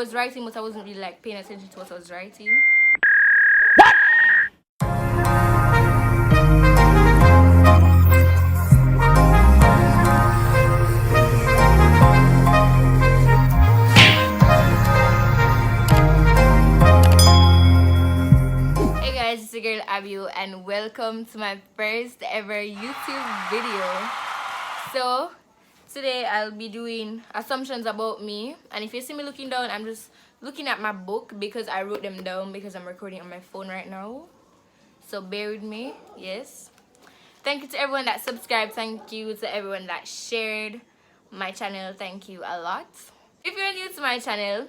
was writing, but I wasn't really like paying attention to what I was writing. Hey guys, it's your girl Abeo and welcome to my first ever YouTube video. So today I'll be doing assumptions about me, and if you see me looking down, I'm just looking at my book because I wrote them down because I'm recording on my phone right now. So bear with me. Yes, thank you to everyone that subscribed, thank you to everyone that shared my channel, thank you a lot. If you're new to my channel,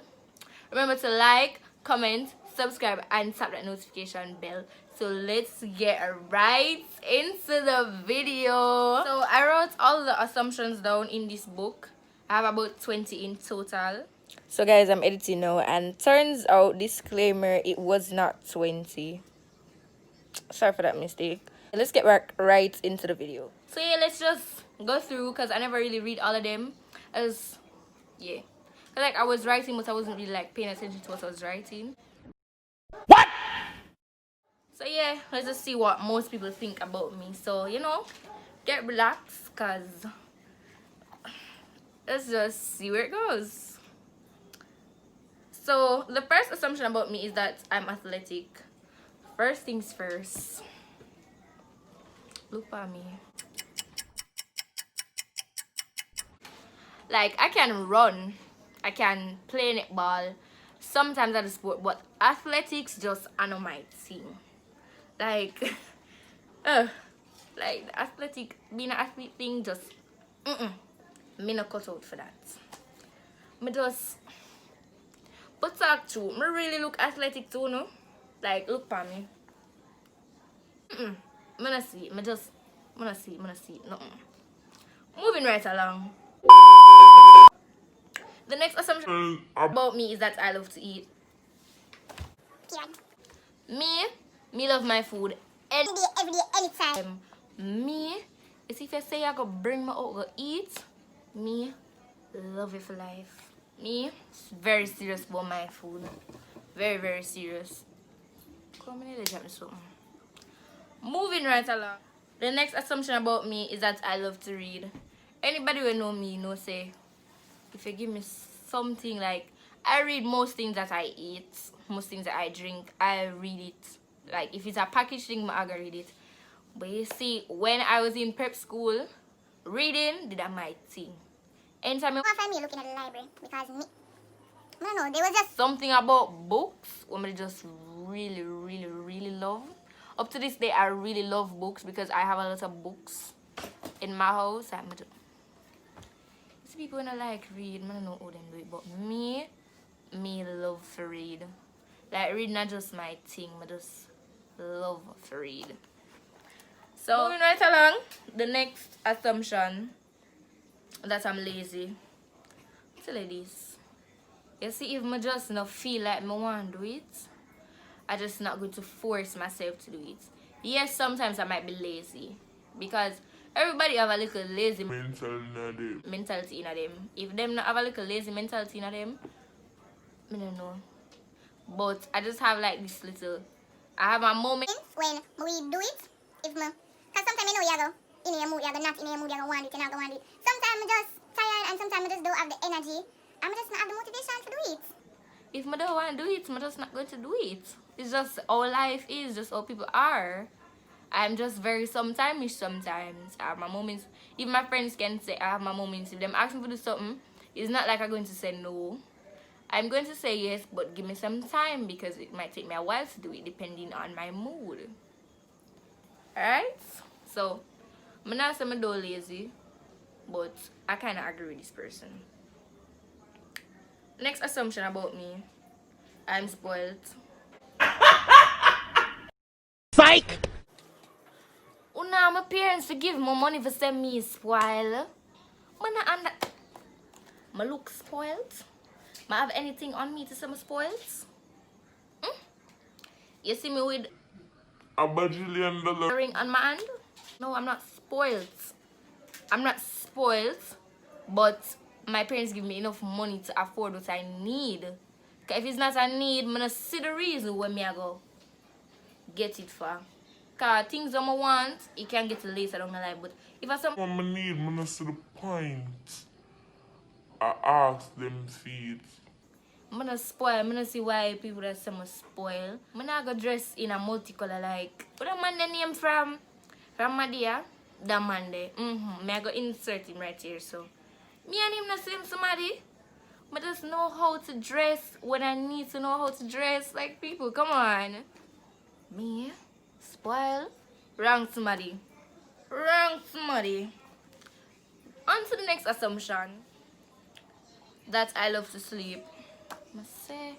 remember to like, comment, subscribe, and tap that notification bell. So let's get right into the video. So I wrote all the assumptions down in this book. I have about 20 in total. So guys, I'm editing now, and turns out, disclaimer, it was not 20. Sorry for that mistake. Let's get back right into the video. So yeah, let's just go through because I never really read all of them. Yeah, like I was writing, but I wasn't really like paying attention to what I was writing. What? So yeah, let's just see what most people think about me. So you know, get relaxed, cause let's just see where it goes. So the first assumption about me is that I'm athletic. First things first. Look at me. Like I can run, I can play netball, sometimes at the sport, but athletics just are not my thing. Like, like the athletic, being an athlete thing, just, me not cut out for that. Me just, but talk true, me really look athletic too, no? Like, look for me. Me not see it, me not see it, nothing. Moving right along. The next assumption about me is that I love to eat. Me love my food every day, anytime. Me, is if you say I go bring me out go eat, me love it for life. Me very serious about my food. Very, very serious. Come in, drop me something. Moving right along. The next assumption about me is that I love to read. Anybody who know me know say, if you give me something, like I read most things that I eat, most things that I drink, I read it. Like if it's a packaged thing, I go read it. But you see, when I was in prep school, reading did that my thing. Anytime I find me looking at the library because me, I don't know, there was just something about books what I just really love. Up to this day, I really love books because I have a lot of books in my house. People when I like read, I don't know how them do it, but me love to read. Like reading not just my thing, I just love to read. So moving right along, the next assumption that I'm lazy. Tell you this. You see, if I just not feel like I want to do it, I just not going to force myself to do it. Yes, sometimes I might be lazy because everybody have a little lazy mentality in them. If them not have a little lazy mentality in them, I don't know. But I just have like this little, I have my moments when we do it. If me, cause sometimes you know you go in your mood, you go not in your mood, you go want it, you not go want it. Sometimes I just tired and sometimes I just don't have the energy. I'm just not have the motivation to do it. If I don't want to do it, I'm just not going to do it. It's just how life is, just how people are. I'm just very sometime-ish sometimes. I have my moments. Even my friends can say I have my moments. If them ask me to do something, it's not like I'm going to say no. I'm going to say yes, but give me some time because it might take me a while to do it depending on my mood. Alright? So, I'm not saying I'm lazy, but I kind of agree with this person. Next assumption about me, I'm spoiled. Psych! Now my parents to give me money for send me spoil. I look spoiled. I have anything on me to say I'm spoiled? You see me with a bajillion ring on my hand? No, I'm not spoiled. I'm not spoiled, but my parents give me enough money to afford what I need. Cause if it's not a need, I'm gonna see the reason where me I go get it for. Cause things that I want, you can get it later down the line. But if I some I need, I'm gonna see the point. I ask them feed. I'm gonna spoil, I'm gonna see why people that say I'm spoil. I'm not gonna dress in a multicolor like what a man the name from Madia? The man there. Me I go insert him right here so. Me and him not same somebody. I just know how to dress when I need to know how to dress. Like people, come on. Me? Spoil? Wrong somebody. Wrong somebody. On to the next assumption. That I love to sleep. I say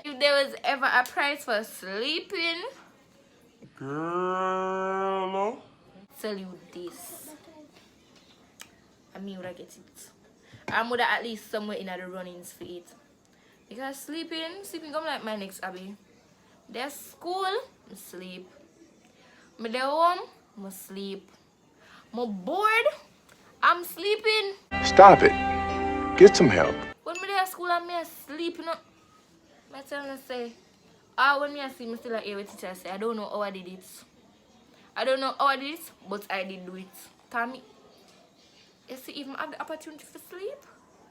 if there was ever a price for sleeping, Girl. tell you this. I mean would I get it. I'm would at least somewhere in the runnings for it. Because sleeping come like my next hobby. There's school, I sleep. Me there home, I sleep. I'm bored, I'm sleeping. Stop it. Get some help. When me there at school and me sleep, you know. I tell them say, when me see me still hear what teacher say, I don't know how I did it. I don't know how I did it, but I did do it. Cause me, you see, even have the opportunity to sleep,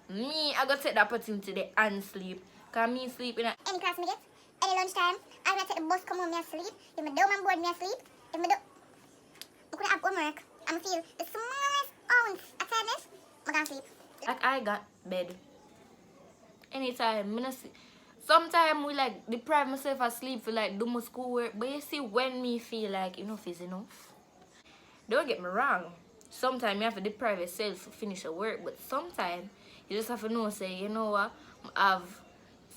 me, I gotta take the opportunity there and sleep. Cause me sleep in a any class me get, any lunchtime, I'm gonna take the bus come home, me asleep. If me down and board, me asleep. If me do, I could have homework. I'm feel the smallest ounce of tiredness, I'm gonna sleep. like I got bed. Anytime, me not see. Sometimes we like deprive myself of sleep for like do my schoolwork. But you see when me feel like enough is enough. Don't get me wrong. Sometimes you have to deprive yourself to finish your work. But sometimes you just have to know say, you know what, I have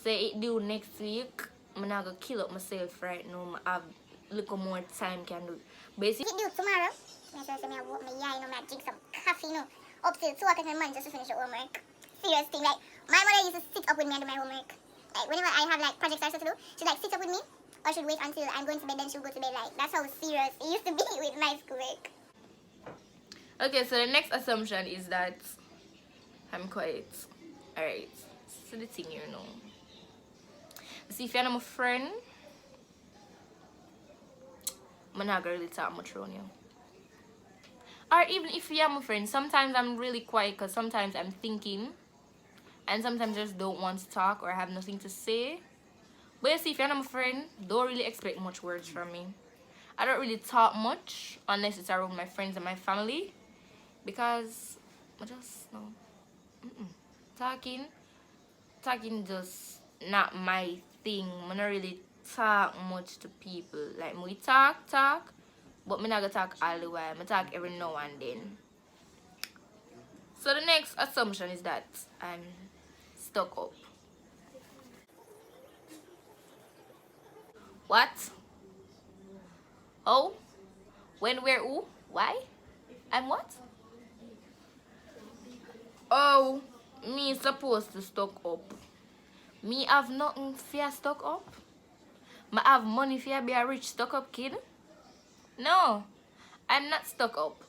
say it due next week. I'm not gonna kill up myself right now. I have a little more time can do it. Basically It due tomorrow. Me say me I walk me yeah, you know, me I drink some coffee, you know. Up till 2 o'clock in the morning just to finish your homework. Serious thing, like my mother used to sit up with me and do my homework. Like whenever I have like projects I have to do, she'd like sit up with me, or she'd wait until I'm going to bed, then she'll go to bed. Like that's how serious it used to be with my schoolwork. okay, so the next assumption is that I'm quiet. Alright. So the thing you know. See if you're not my friend, I'm not gonna really talk much around you. Or even if you're my friend, sometimes I'm really quiet because sometimes I'm thinking and sometimes I just don't want to talk or I have nothing to say. But you see, if you're not my friend, don't really expect much words from me. I don't really talk much unless it's around my friends and my family because I just no. Talking just not my thing. I don't really talk much to people. Like we talk, but me not gonna talk all the while. I talk every now and then. So the next assumption is that I'm stuck up. What? Oh? When, where, who? Why? I'm what? Oh, me supposed to stock up. Me have nothing for stock up. Me have money for be a rich stock up kid. No, I'm not stuck up.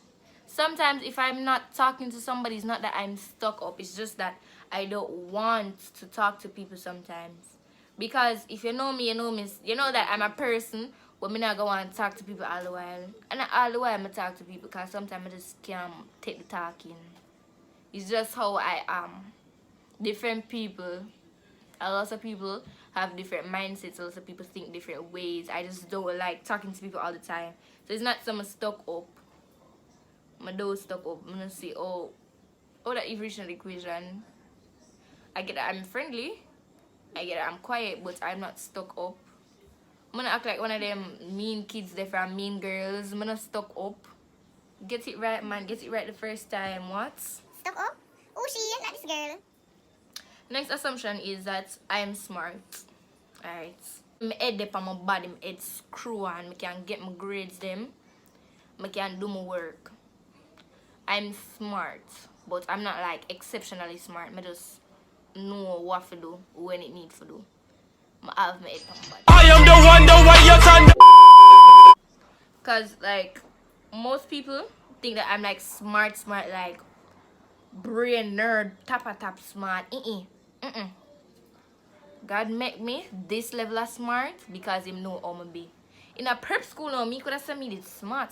Sometimes if I'm not talking to somebody, it's not that I'm stuck up. It's just that I don't want to talk to people sometimes. Because if you know me, you know that I'm a person but me not gonna want to talk to people all the while. And not all the while I talk to people because sometimes I just can't take the talking. It's just how I am. Different people, a lot of people have different mindsets, a lot of people think different ways. I just don't like talking to people all the time. So it's not someone stuck up. My door stuck up. I'm gonna say, oh that evolution equation. I get that I'm friendly. I get that I'm quiet, but I'm not stuck up. I'm gonna act like one of them mean kids there from Mean Girls. I'm not stuck up. Get it right, man. Get it right the first time. What? Stuck up? Oh, she not this girl. Next assumption is that I'm smart. Alright. My head up on my body, my head screw on. I can get my grades them. I can do my work. I'm smart, but I'm not like exceptionally smart. I just know what to do when it needs to do. I have my head on my body. I am the way you're trying. Cause like most people think that I'm like smart, like brain nerd, top smart. God make me this level of smart because him know how me be. In a prep school now, me could have said me did smart.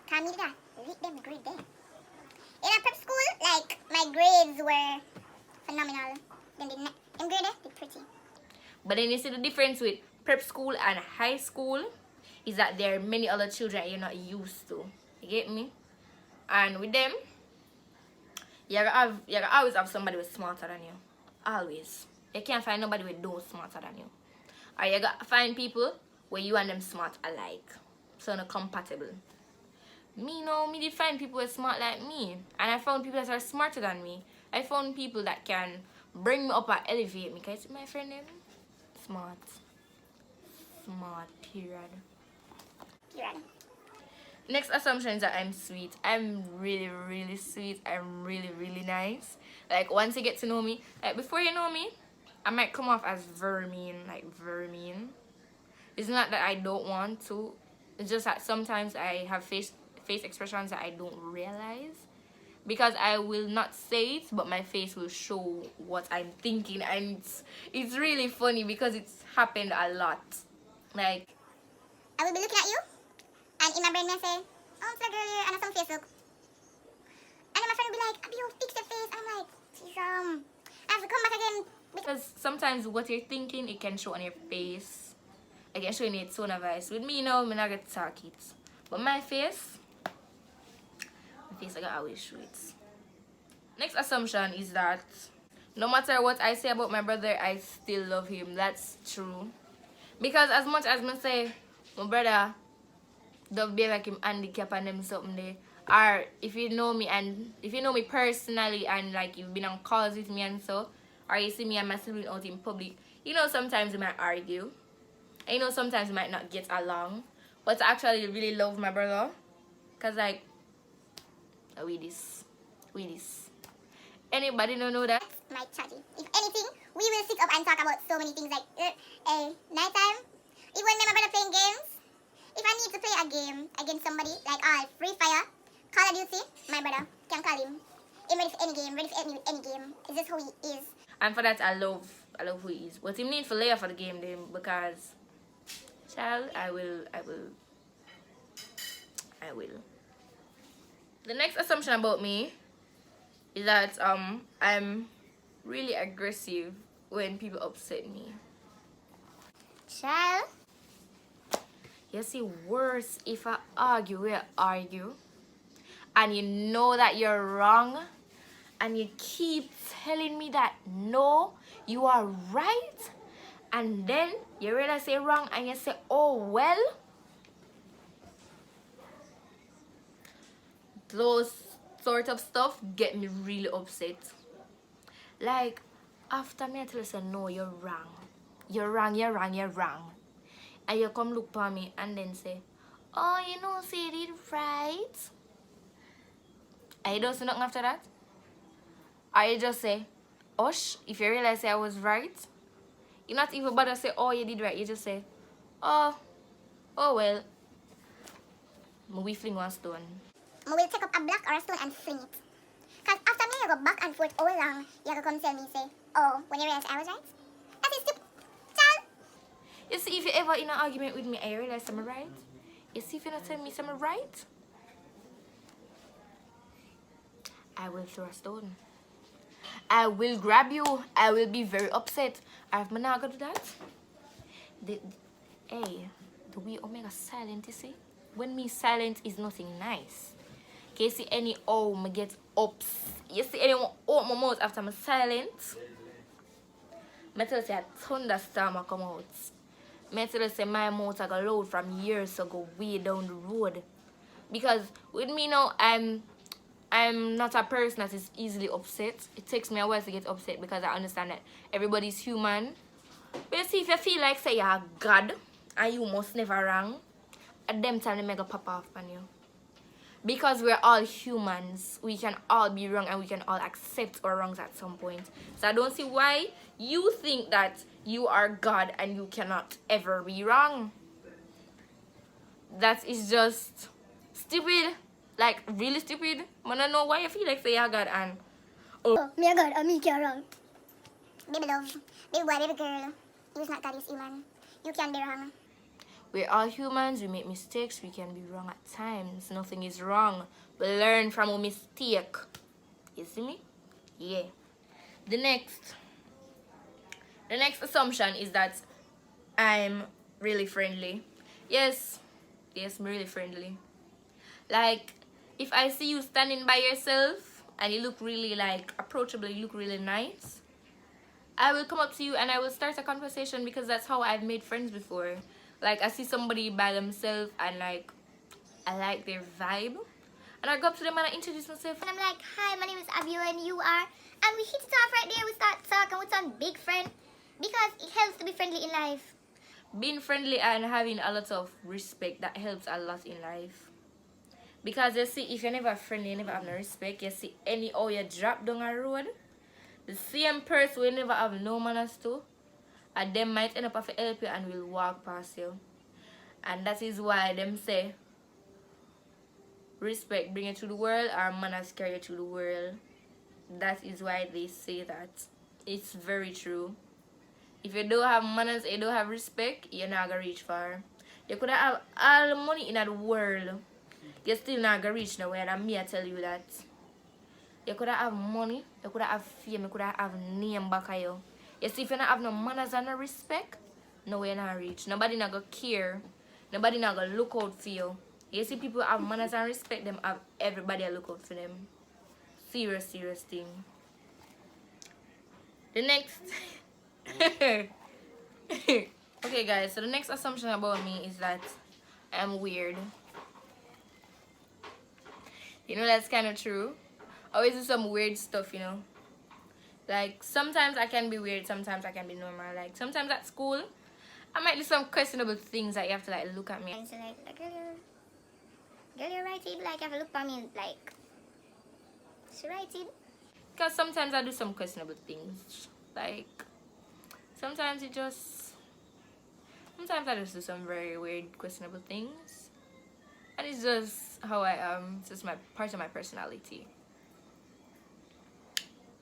Can me that? Read them grade there. In a prep school, like my grades were phenomenal. Then them grade there, they pretty. But then you see the difference with prep school and high school is that there are many other children you're not used to. You get me? And with them, you gotta always have somebody who's smarter than you. Always. You can't find nobody with no smarter than you. Or you gotta find people where you and them smart alike. So not compatible. Me did find people who are smart like me. And I found people that are smarter than me. I found people that can bring me up and elevate me. Can you see my friend them? Smart. Smart, period. Next assumption is that I'm sweet. I'm really, really sweet. I'm really, really nice. Like, once you get to know me, like, before you know me, I might come off as very mean, like, very mean. It's not that I don't want to. It's just that sometimes I have face expressions that I don't realize. Because I will not say it, but my face will show what I'm thinking. And it's really funny because it's happened a lot. Like, I will be looking at you, and in my brain I say, oh, it's a girl here, and some face look. And then my friend will be like, Abeo, fix your face. And I'm like, geez, I have to come back again. because sometimes what you're thinking, it can show on your face. I can show in your tone of voice. With me, I'm not going to talk it. But my face, I can always show it. Next assumption is that no matter what I say about my brother, I still love him. That's true. Because as much as I say, my brother don't be like him handicap and them something there. Or if you know me personally and like you've been on calls with me and so, or you see me and my sibling out in public, you know sometimes we might argue. And you know sometimes we might not get along. But I actually really love my brother. Cause like we this. Anybody don't know that? My chatty. If anything, we will sit up and talk about so many things like nighttime. Even when my brother playing games, if I need to play a game against somebody like Free Fire, Call of Duty, my brother can call him. He's ready for any game, ready for any game. It's just who he is. And for that I love who he is. But he need for layer for the game then because child, I will. The next assumption about me is that I'm really aggressive when people upset me. Child. You see, worse if I argue and you know that you're wrong and you keep telling me that no, you are right, and then you realize you're wrong and you say, oh well. Those sort of stuff get me really upset. Like, after me I tell you, say, no, you're wrong. You're wrong. And you come look for me and then say, oh, you know, say you did right. And you don't say nothing after that? Or you just say, hush, if you realize say I was right. You not even bother say, oh, you did right. You just say, oh well. We fling one stone. I will take up a block or a stone and fling it. Because after me, you go back and forth all along, you go come tell me, say, oh, when you realize I was right? That is stupid. Child. You see, if you ever in an argument with me and you realize I'm right, you see if you not tell me I'm right, I will throw a stone. I will grab you. I will be very upset. If I'm not gonna do that, the way Omega silent, you see? When me silent is nothing nice. Okay, see any me get ups. You see anyone out my mouth after I'm silent? I tell you say a thunderstorm will come out. I tell you say my mouth I go loud from years ago way down the road. Because with me now I'm not a person that is easily upset. It takes me a while to get upset because I understand that everybody's human. But you see, if you feel like say you're God and you must never wrong, at them time they make a pop off on you. Because we're all humans, we can all be wrong and we can all accept our wrongs at some point. So I don't see why you think that you are God and you cannot ever be wrong. That is just stupid. Like, really stupid. I don't know why you feel like say you're God and Oh, me a God and me can't wrong. baby love, baby boy, baby girl. You is not God, is human. You can be wrong. We're all humans, we make mistakes, we can be wrong at times. Nothing is wrong. We learn from a mistake. You see me? Yeah. The next assumption is that I'm really friendly. Yes, I'm really friendly. Like, if I see you standing by yourself and you look really like approachable, you look really nice, I will come up to you and I will start a conversation, because that's how I've made friends before. Like, I see somebody by themselves and like I like their vibe, and I go up to them and I introduce myself. And I'm like, hi, my name is Abeo and you are. And we hit it off right there. We start talking. We turn big friend. Because it helps to be friendly in life. Being friendly and having a lot of respect, that helps a lot in life. Because you see, if you're never friendly, you never have no respect. You see, how you drop down a road, the same person will never have no manners to, and them might end up have to help you and will walk past you. And that is why them say respect bring you to the world, or manners carry you to the world. That is why they say that. It's very true. If you don't have manners, you don't have respect, you're not gonna reach far. You could have all the money in the world, you're still not gonna reach nowhere, and me I tell you that. You could have money, you could have fame, you could have name back of you. You see, if you don't have no manners and no respect, nowhere not reach. Nobody not gonna care. Nobody not gonna look out for you. You see, people have manners and respect, them have everybody look out for them. Serious thing. The next okay guys, so the next assumption about me is that I'm weird. You know, that's kind of true. I always do some weird stuff, you know. Like, sometimes I can be weird, sometimes I can be normal. Like, sometimes at school, I might do some questionable things that you have to, like, look at me. And so, like, girl, you're right, like, you have to look at me, like, she right, Because sometimes I do some questionable things. Like, sometimes I just do some very weird, questionable things. And it's just how I am. It's just part of my personality.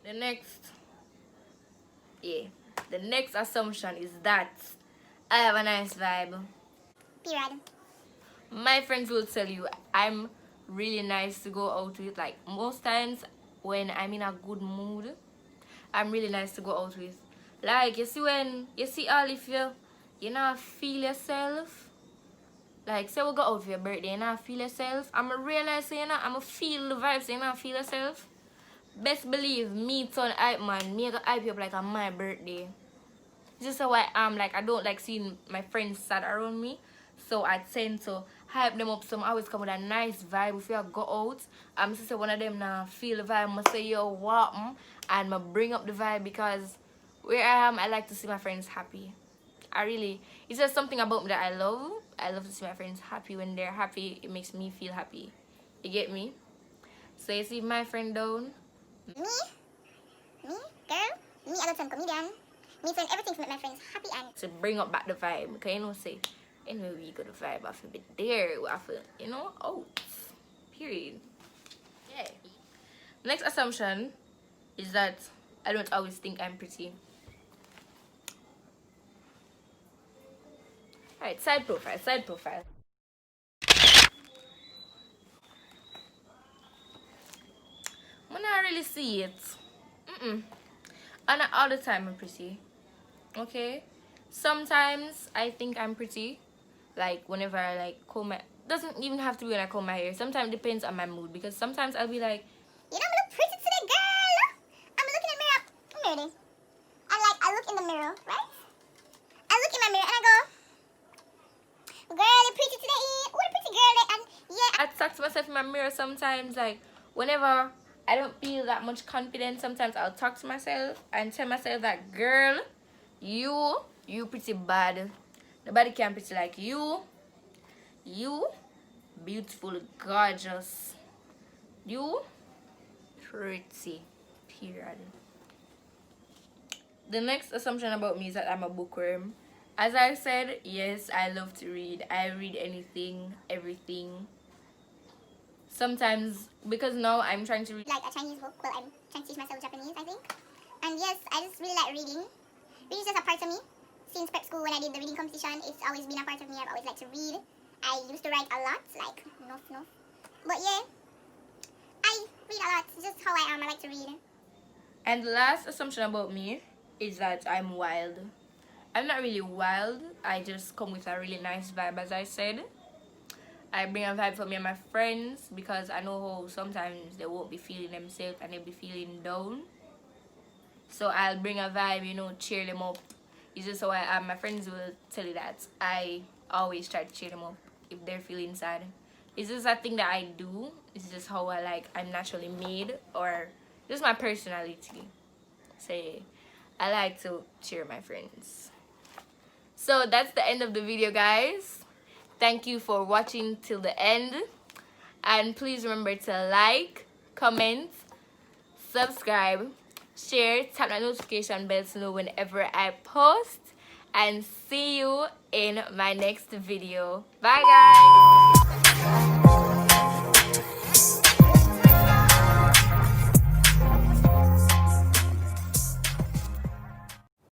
The next assumption is that I have a nice vibe. Period. My friends will tell you I'm really nice to go out with. Like, most times when I'm in a good mood, I'm really nice to go out with. Like, you see, when you see all, if you not feel yourself, like, say we go out for your birthday, you not feel yourself, I'ma realize, so I'ma feel the vibes, so you not feel yourself. Best believe me turn hype man, me gonna hype you up like on my birthday. Just how I am. Like, I don't like seeing my friends sad around me, so I tend to hype them up. So I always come with a nice vibe. If you go out, I'm just say one of them now feel the vibe, I say yo what, and I bring up the vibe, because where I am, I like to see my friends happy. It's just something about me that I love. I love to see my friends happy. When they're happy, it makes me feel happy. You get me? So you see my friend down. Me, girl, me, I got some comedian. Me turn everything to make my friends happy and to bring up back the vibe. Because, you know, say, anyway, we got the vibe, I feel a bit there. I feel, you know, out. Period. Yeah. Next assumption is that I don't always think I'm pretty. Alright, side profile. I not really see it. And not all the time I'm pretty. Okay? Sometimes I think I'm pretty. Like, whenever I, like, comb my... Doesn't even have to be when I comb my hair. Sometimes it depends on my mood. Because sometimes I'll be like... You know, I look pretty today, girl. I'm looking in the mirror. I'm ready. I look in the mirror, right? I look in my mirror and I go, girl, you're pretty today. What a pretty girl. And yeah. I talk to myself in my mirror sometimes. Like, whenever I don't feel that much confidence, sometimes I'll talk to myself and tell myself that, girl, you pretty bad. Nobody can pretty like you. You beautiful, gorgeous. You pretty. Period. The next assumption about me is that I'm a bookworm. As I said, yes, I love to read. I read anything, everything. Sometimes, because now I'm trying to read like a Chinese book. Well, I'm trying to teach myself Japanese, I think. And yes, I just really like reading. Reading is just a part of me. Since prep school when I did the reading competition, it's always been a part of me. I've always liked to read. I used to write a lot, like, no. But yeah, I read a lot. It's just how I am. I like to read. And the last assumption about me is that I'm wild. I'm not really wild. I just come with a really nice vibe, as I said. I bring a vibe for me and my friends because I know how sometimes they won't be feeling themselves and they'll be feeling down. So I'll bring a vibe, you know, cheer them up. It's just how I am. My friends will tell you that I always try to cheer them up if they're feeling sad. It's just a thing that I do. It's just how I'm naturally made, or just my personality. So I like to cheer my friends. So that's the end of the video, guys. Thank you for watching till the end. And please remember to like, comment, subscribe, share, tap that notification bell to know whenever I post. And see you in my next video. Bye, guys.